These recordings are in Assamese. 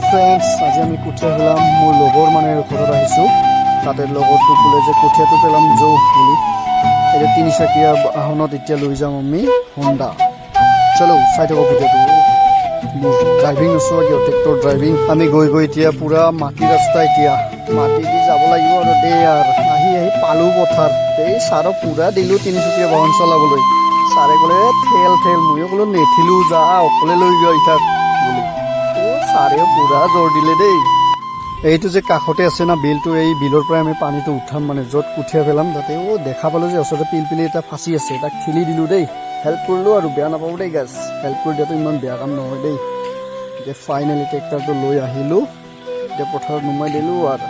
ফ্ৰেণ্ডছ, আজি আমি কঠীয়া পেলাম। মোৰ লগৰ মানে ঘৰত আহিছোঁ, তাতে লগৰটো ক'লে যে কঠীয়াটো পেলাম যৌ বুলি। এতিয়া তিনিচকীয়া বাহনত এতিয়া লৈ যাম আমি হোণ্ডা। চলো চাই থাকোঁ ভিডিঅ'টো। মোৰ ড্ৰাইভিং নচোৱা কিয়, ট্ৰেক্টৰ ড্ৰাইভিং। আমি গৈ এতিয়া পূৰা মাটি ৰাস্তা, এতিয়া মাটি দি যাব লাগিব আৰু দেই। আৰু আহি পালোঁ পথাৰ। এই ছাৰক পূৰা দিলোঁ তিনিচকীয়া বাহন চলাবলৈ। ছাৰে ক'লে ঠেল ময়ো ক'লো নেঠিলোঁ, যা অকলে লৈ গৈ থাক বুলি। ছাৰেও পূৰা জোৰ দিলে দেই। এইটো যে কাষতে আছে না বিলটো, এই বিলৰ পৰাই আমি পানীটো উঠাম, মানে য'ত কঠীয়া পেলাম তাতে। দেখা পালোঁ যে ওচৰতে পিলপিলি এটা ফাঁচি আছে, তাক ঠেলি দিলোঁ দেই। হেল্প কৰিলোঁ আৰু, বেয়া নাপাব দেই গাছ। হেল্প কৰি দিয়াটো ইমান বেয়া কাম নহয় দেই। এতিয়া ফাইনেলি ট্ৰেক্টৰটো লৈ আহিলোঁ, এতিয়া পথাৰত নুমাই দিলোঁ আৰু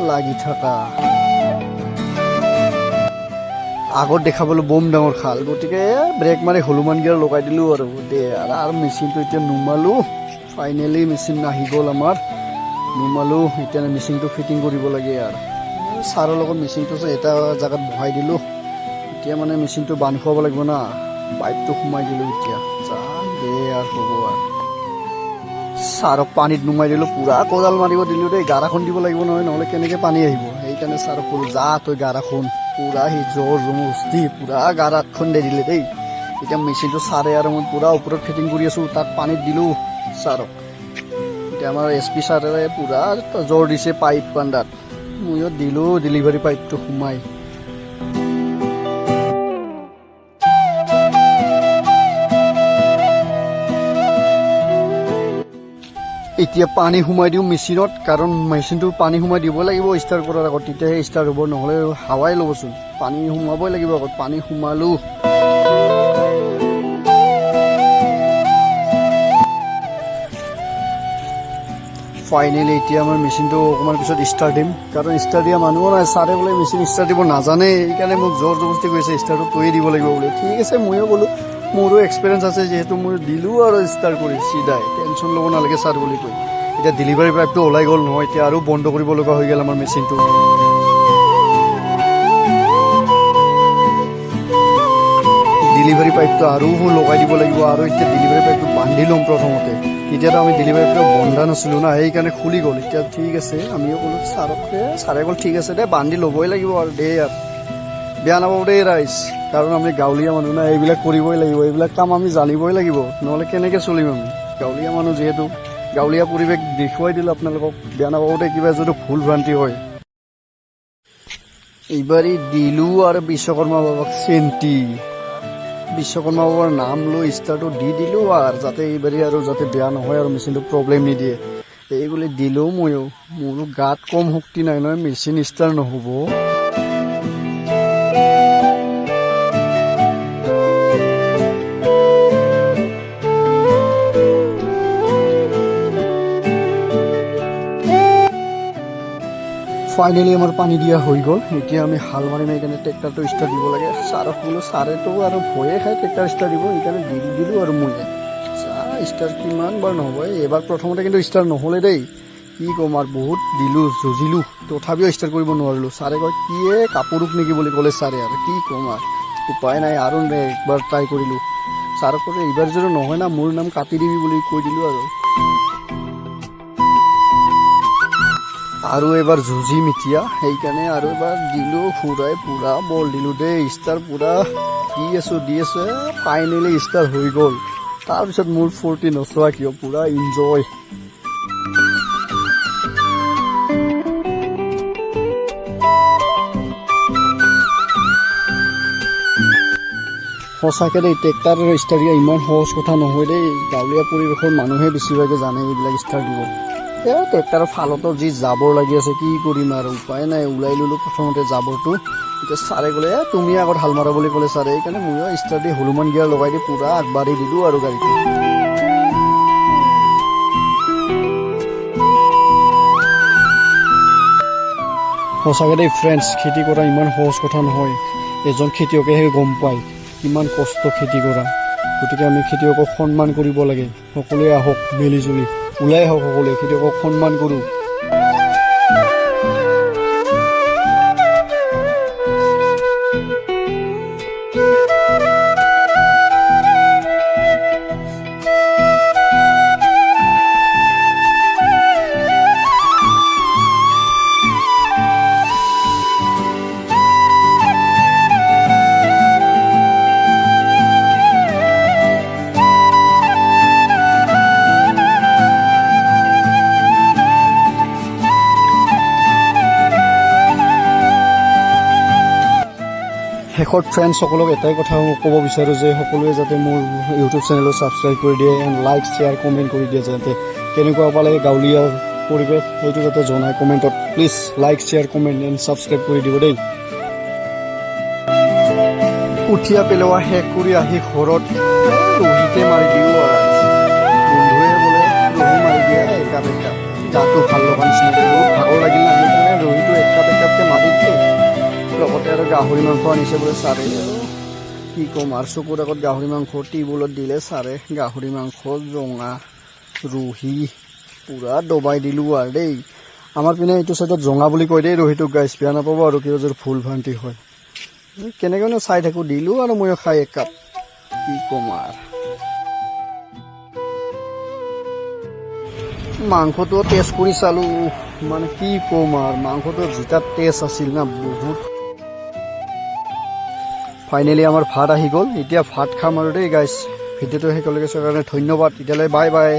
লাগি থকা। আগত দেখা পালোঁ বম ডাঙৰ খাল, গতিকে ব্ৰেক মাৰি হনুমান গিয়াৰ লগাই দিলোঁ আৰু দেই। আৰু মেচিনটো এতিয়া নুমালোঁ। ফাইনেলি মেচিন আহি গ'ল আমাৰ, নুমালোঁ। এতিয়া মেচিনটো ফিটিং কৰিব লাগে। আৰু ছাৰৰ লগত মেচিনটো এটা জেগাত বহাই দিলোঁ। এতিয়া মানে মেচিনটো বান্ধ খুৱাব লাগিব না, পাইপটো সোমাই দিলোঁ এতিয়া। আৰু হ'ব আৰু ছাৰক পানীত নুমাই দিলোঁ, পূৰা কোদাল মাৰিব দিলোঁ দেই। গাৰাখন দিব লাগিব নহয়, নহ'লে কেনেকৈ পানী আহিব। সেইকাৰণে ছাৰক ক'লোঁ যা তই গাৰাখন, পূৰা সি জোৰ জমস্তি পূৰা গাৰাত খুন্দাই দিলে দেই। এতিয়া মেচিনটো ছাৰে আৰু মই পূৰা ওপৰত ফিটিং কৰি আছোঁ, তাক পানীত দিলোঁ ছাৰক। এতিয়া আমাৰ SP ছাৰে পূৰা জোৰ দিছে পাইপ বান্ধাত, ময়ো দিলোঁ ডেলিভাৰী পাইপটো সোমাই। এতিয়া পানী সোমাই দিওঁ মেচিনত, কাৰণ মেচিনটো পানী সোমাই দিব লাগিব ষ্টাৰ্ট কৰাৰ আগত, তেতিয়াহে ষ্টাৰ্ট হ'ব, নহ'লে হাৱাই ল'বচোন। পানী সোমাবই লাগিব আগত। পানী সোমালোঁ। ফাইনেলি এতিয়া আমাৰ মেচিনটো অকণমান পিছত ষ্টাৰ্ট দিম, কাৰণ ষ্টাৰ্ট দিয়া মানুহো নাই। ছাৰে বোলে মেচিন ষ্টাৰ্ট দিব নাজানে, সেইকাৰণে মোক জোৰ জবস্তি কৰিছে ষ্টাৰ্টটো তয়ে দিব লাগিব বুলি। ঠিক আছে, ময়ো ক'লোঁ মোৰো এক্সপিৰিয়েঞ্চ আছে যিহেতু, মই দিলোঁ আৰু ষ্টাৰ্ট কৰি চিধাই। টেনশ্যন ল'ব নালাগে ছাৰ বুলি কৈ। এতিয়া ডেলিভাৰী পাইপটো ওলাই গ'ল নহয়, এতিয়া আৰু বন্ধ কৰিব লগা হৈ গ'ল আমাৰ মেচিনটো। ডেলিভাৰী পাইপটো আৰু লগাই দিব লাগিব, আৰু এতিয়া ডেলিভাৰী পাইপটো বান্ধি ল'ম প্ৰথমতে। এতিয়াতো আমি ডেলিভাৰী পাইপটো বন্ধা নাছিলোঁ না, সেইকাৰণে খুলি গ'ল। এতিয়া ঠিক আছে, আমিও ক'লোঁ ছাৰকে, ছাৰে ক'ল ঠিক আছে দে, বান্ধি ল'বই লাগিব আৰু দেই। আৰু বেয়া নাপাব দেই ৰাইজ, কাৰণ আমি গাঁৱলীয়া মানুহ না, এইবিলাক কৰিবই লাগিব, এইবিলাক কাম আমি জানিবই লাগিব, নহ'লে কেনেকৈ চলিম আমি। গাঁৱলীয়া মানুহ যিহেতু, গাঁৱলীয়া পৰিৱেশ দেখুৱাই দিলোঁ আপোনালোকক, বেয়া নাপাব দেই কিবা যদি ভুল ভ্ৰান্তি হয়। এইবাৰ দিলোঁ আৰু বিশ্বকৰ্মা বাবাক চেন্টি, বিশ্বকৰ্মা বাবাৰ নাম লৈ ষ্টাৰ্টটো দি দিলোঁ, আৰু যাতে এইবাৰ আৰু যাতে বেয়া নহয় আৰু মেচিনটো প্ৰব্লেম নিদিয়ে এইবুলি দিলোঁ। ময়ো, মোৰো গাত কম শক্তি নাই নহয়, মেচিন ষ্টাৰ্ট নহ'ব। ফাইনেলি আমাৰ পানী দিয়া হৈ গ'ল। এতিয়া আমি হাল মাৰিম, সেইকাৰণে ট্ৰেক্টৰটো ষ্টাৰ্ট দিব লাগে। ছাৰক ক'লোঁ, ছাৰেতো আৰু ভয়ে খাই ট্ৰেক্টৰ ষ্টাৰ্ট দিব, সেইকাৰণে দিলোঁ আৰু মই ষ্টাৰ্ট কিমান বাৰ নহ'ব। এইবাৰ প্ৰথমতে কিন্তু ষ্টাৰ্ট নহ'লে দেই, কি ক'ম আৰু বহুত দিলোঁ, যুঁজিলোঁ, তথাপিও ষ্টাৰ্ট কৰিব নোৱাৰিলোঁ। ছাৰে কয় কিয়ে কাপোৰক নেকি বুলি ক'লে ছাৰে, আৰু কি ক'ম আৰু উপায় নাই। আৰু একবাৰ ট্ৰাই কৰিলোঁ, ছাৰক ক'লে এইবাৰ যদি নহয় না মোৰ নাম কাটি দিবি বুলি কৈ দিলোঁ। আৰু এবাৰ যুঁজিম এতিয়া, সেইকাৰণে আৰু এবাৰ দিলোঁ, ঘূৰাই পূৰা বল দিলোঁ দেই। ষ্টাৰ পূৰা দি আছোঁ। ফাইনেলি ষ্টাৰ হৈ গ'ল। তাৰপিছত মোৰ ফূৰ্তি নচোৱা কিয়, পূৰা ইনজয়। সঁচাকৈ দেই, ট্ৰেক্টৰ ষ্টাৰ্ট দিয়া ইমান সহজ কথা নহয় দেই। গাঁৱলীয়া পৰিৱেশৰ মানুহে বেছিভাগে জানে এইবিলাক ষ্টাৰ্ট দিব। ট্ৰেক্টৰৰ ফালতো যি জাবৰ লাগি আছে, কি কৰিম আৰু উপায় নাই। ওলাই ল'লোঁ প্ৰথমতে জাবৰটো। এতিয়া ছাৰে ক'লে তুমি আগত হাল মাৰা বুলি ক'লে ছাৰে, সেইকাৰণে ময়ো ষ্টাৰ্ট দি হনুমান গিয়াৰ লগাই দি পূৰা আগবাঢ়ি দিলোঁ আৰু গাড়ীটো। সঁচাকৈ দেই ফ্ৰেণ্ডছ, খেতি কৰা ইমান সহজ কথা নহয়। এজন খেতিয়কেহে গম পায় কিমান কষ্ট খেতি কৰা। গতিকে আমি খেতিয়কক সন্মান কৰিব লাগে। সকলোৱে আহক মিলি জুলি, ওলাই আহক সকলোৱে, খেতিয়কক সন্মান কৰোঁ। শেষত ফ্ৰেণ্ডসকলক এটাই কথা ক'ব বিচাৰোঁ যে সকলোৱে যাতে মোৰ ইউটিউব চেনেলত ছাবস্ক্ৰাইব কৰি দিয়ে এণ্ড লাইক শ্বেয়াৰ কমেণ্ট কৰি দিয়ে যাতে কেনেকুৱা পালে গাঁৱলীয়া পৰিৱেশ সেইটো যাতে জনায় কমেণ্টত please like share comment and subscribe কৰি দিব দেই। কঠীয়া পেলোৱা শেষ কৰি আহি ঘৰত ৰহিতে মাৰি দিওঁ আৰু বন্ধুৱে বোলে ৰহি মাৰি দিয়া একাপ একাপ গাটো ভাল লগা নিচিনা বহুত ভাগৰ লাগিল না সেইকাৰণে ৰহিটো একাপ একাপকৈ মাৰি দিলোঁ। লগতে আৰু গাহৰি মাংস আনিছে বোলে ছাৰে আৰু কি ক'ম আৰু চকুৰ আগত গাহৰি মাংস টেবুলত দিলে ছাৰে গাহৰি মাংস জঙা ৰহি পূৰা দবাই দিলোঁ আৰু দেই। আমাৰ পিনে এইটো চাইডত জঙা বুলি কয় দেই ৰহিটোক গাইছ বেয়া নাপাব আৰু কিবা যদি ভুল ভ্ৰান্তি হয়। কেনেকৈনো চাই থাকোঁ দিলোঁ আৰু ময়ো খাই একাপ কি ক'ম আৰু মাংসটো টেষ্ট কৰি চালোঁ মানে কি ক'ম আৰু মাংসটো যেতিয়া টেষ্ট আছিল না বহুত। ফাইনেলি আমাৰ ভাত আহি গ'ল এতিয়া ভাত খাম আৰু দেই গাইছ। ভিডিঅ'টো শেষলৈকে চোৱাৰ কাৰণে ধন্যবাদ। এতিয়ালৈ বাই বাই।